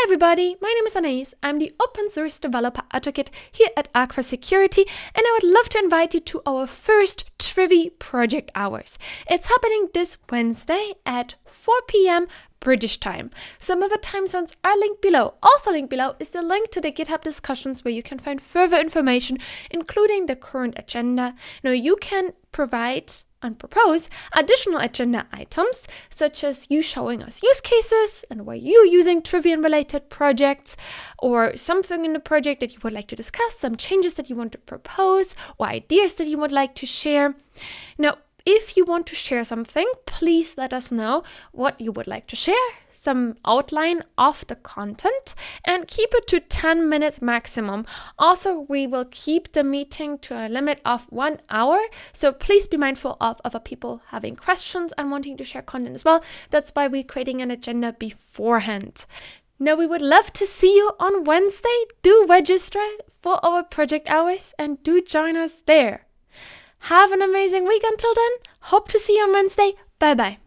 Hi everybody, my name is Anais. I'm the open source developer advocate here at Aqua Security, and I would love to invite you to our first Trivy project hours. It's happening this Wednesday at 4 p.m. British time. Some of the time zones are linked below. Also linked below is the link to the GitHub discussions where you can find further information, including the current agenda. Now you can provide and propose additional agenda items, such as you showing us use cases and why you're using Trivy and related projects, or something in the project that you would like to discuss, some changes that you want to propose, or ideas that you would like to share. Now, if you want to share something, please let us know what you would like to share, some outline of the content, and keep it to 10 minutes maximum. Also, we will keep the meeting to a limit of 1 hour, so please be mindful of other people having questions and wanting to share content as well. That's why we're creating an agenda beforehand. Now, we would love to see you on Wednesday. Do register for our project hours and do join us there. Have an amazing week until then. Hope to see you on Wednesday. Bye bye.